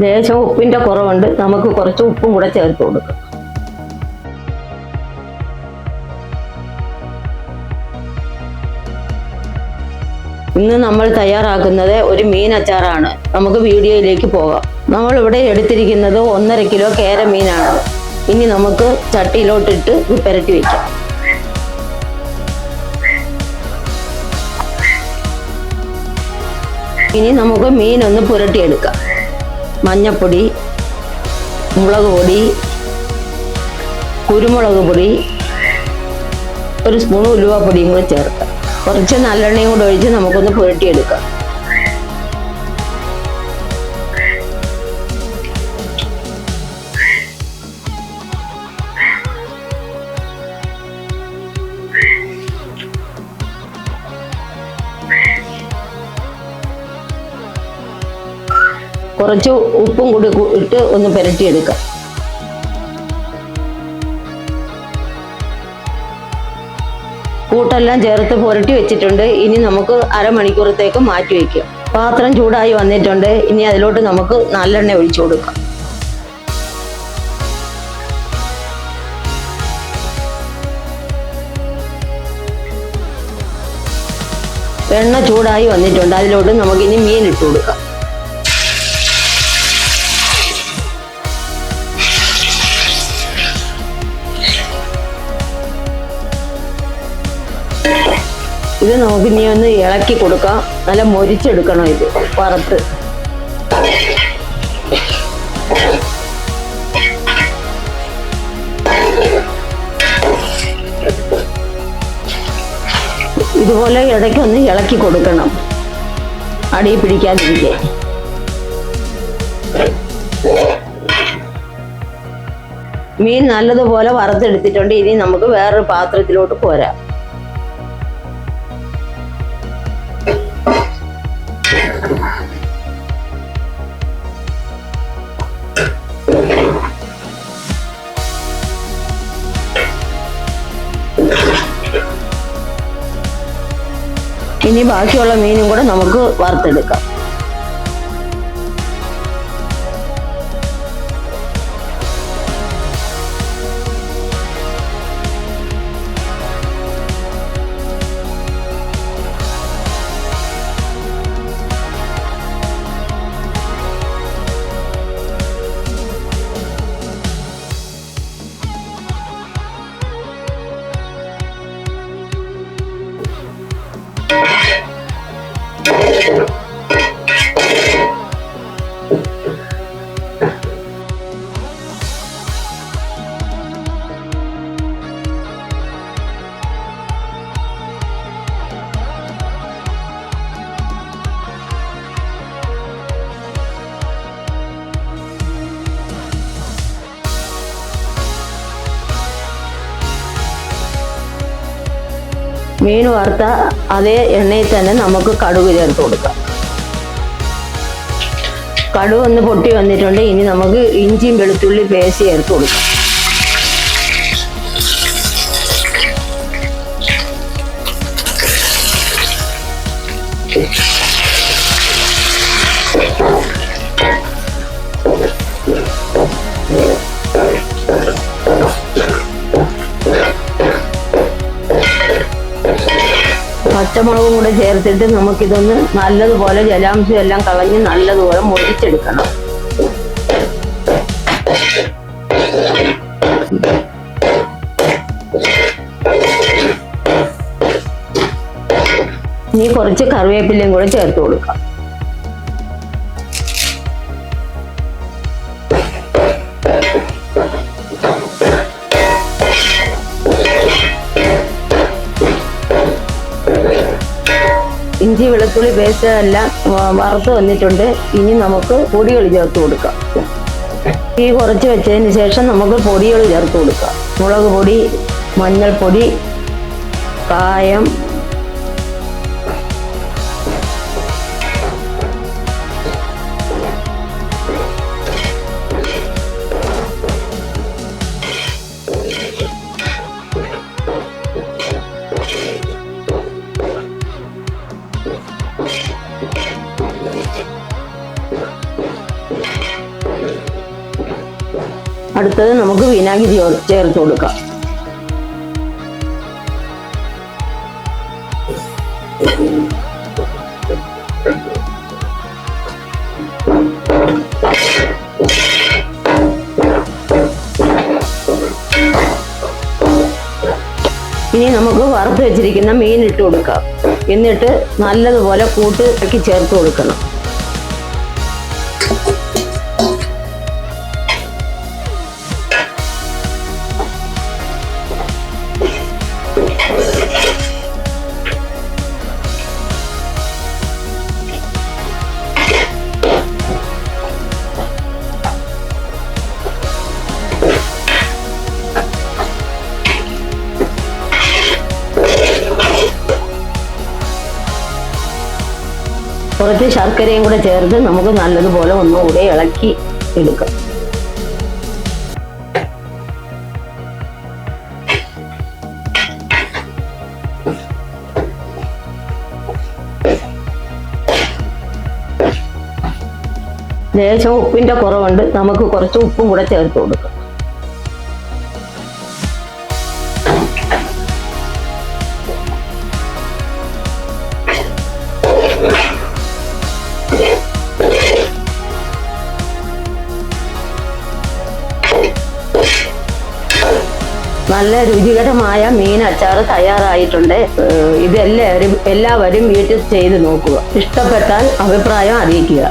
ലേശം ഉപ്പിന്റെ കുറവുണ്ട്, നമുക്ക് കുറച്ച് ഉപ്പും കൂടെ ചേർത്ത് കൊടുക്കാം. ഇന്ന് നമ്മൾ തയ്യാറാക്കുന്നത് ഒരു മീൻ അച്ചാറാണ്. നമുക്ക് വീഡിയോയിലേക്ക് പോകാം. നമ്മൾ ഇവിടെ എടുത്തിരിക്കുന്നത് 1.5 കിലോ കേര മീനാണ്. ഇനി നമുക്ക് ചട്ടിയിലോട്ടിട്ട് ഇത് പുരട്ടി വെക്കാം. ഇനി നമുക്ക് മീനൊന്ന് പുരട്ടിയെടുക്കാം. മഞ്ഞപ്പൊടി, മുളക് പൊടി, കുരുമുളക് പൊടി, ഒരു സ്പൂൺ ഉലുവപ്പൊടിയും കൂടെ ചേർക്കാം. കുറച്ച് നല്ലെണ്ണയും കൂടെ ഒഴിച്ച് നമുക്കൊന്ന് പുരട്ടിയെടുക്കാം. കുറച്ച് ഉപ്പും കൂടി ഇട്ട് ഒന്ന് പുരട്ടിയെടുക്കാം. കൂട്ടെല്ലാം ചേർത്ത് പുരട്ടി വെച്ചിട്ടുണ്ട്. ഇനി നമുക്ക് അരമണിക്കൂറത്തേക്ക് മാറ്റി വയ്ക്കാം. പാത്രം ചൂടായി വന്നിട്ടുണ്ട്. ഇനി അതിലോട്ട് നമുക്ക് നല്ലെണ്ണ ഒഴിച്ചു കൊടുക്കാം. എണ്ണ ചൂടായി വന്നിട്ടുണ്ട്. അതിലോട്ട് നമുക്കിനി മീൻ ഇട്ട് കൊടുക്കാം. ഇത് നമുക്ക് ഇനി ഒന്ന് ഇളക്കി കൊടുക്കാം. നല്ല മൊരിച്ചെടുക്കണം ഇത് വറുത്ത്. ഇതുപോലെ ഇടയ്ക്കൊന്ന് ഇളക്കി കൊടുക്കണം, അടിയിൽ പിടിക്കാതിരിക്കാൻ. മീൻ നല്ലതുപോലെ വറുത്തെടുത്തിട്ടുണ്ട്. ഇനി നമുക്ക് വേറൊരു പാത്രത്തിലോട്ട് പോരാം. ഇനി ബാക്കിയുള്ള മീനും കൂടെ നമുക്ക് വറുത്തെടുക്കാം. മീൻ വറുത്ത അതേ എണ്ണയിൽ തന്നെ നമുക്ക് കടുക് ചേർത്ത് കൊടുക്കാം. കടുക് ഒന്ന് പൊട്ടി വന്നിട്ടുണ്ട്. ഇനി നമുക്ക് ഇഞ്ചിയും വെളുത്തുള്ളി പേസ്റ്റ് ചേർത്ത് കൊടുക്കാം. പച്ചമുളകും കൂടെ ചേർത്തിട്ട് നമുക്കിതൊന്ന് നല്ലതുപോലെ ജലാംശം എല്ലാം കളഞ്ഞ് നല്ലതുപോലെ മുറിച്ചെടുക്കണം. ഇനി കുറച്ച് കറിവേപ്പിലയും കൂടെ ചേർത്ത് കൊടുക്കാം. ഇഞ്ചി വെളുത്തുള്ളി പേസ്റ്റ് എല്ലാം വറുത്ത് വന്നിട്ടുണ്ട്. ഇനി നമുക്ക് പൊടികൾ ചേർത്ത് കൊടുക്കാം. ഈ കുറച്ച് വെച്ചതിന് ശേഷം നമുക്ക് പൊടികൾ ചേർത്ത് കൊടുക്കാം. മുളക് പൊടി, മഞ്ഞൾപ്പൊടി, കായം, അടുത്തത് നമുക്ക് വിനാഗിരി ചേർത്ത് കൊടുക്കാം. ഇനി നമുക്ക് വറുത്ത് വെച്ചിരിക്കുന്ന മീൻ ഇട്ട് കൊടുക്കാം. എന്നിട്ട് നല്ലതുപോലെ കൂട്ടി ചേർത്ത് കൊടുക്കണം. കുറച്ച് ശർക്കരയും കൂടെ ചേർത്ത് നമുക്ക് നല്ലതുപോലെ ഒന്നുകൂടെ ഇളക്കി എടുക്കാം. ലേശം ഉപ്പിന്റെ കുറവുണ്ട്, നമുക്ക് കുറച്ച് ഉപ്പും കൂടെ ചേർത്ത് കൊടുക്കാം. നല്ല രുചികരമായ മീൻ അച്ചാർ തയ്യാറായിട്ടുണ്ട്. ഇത് എല്ലാവരും വീട്ടിൽ ചെയ്ത് നോക്കുക. ഇഷ്ടപ്പെട്ടാൽ അഭിപ്രായം അറിയിക്കുക.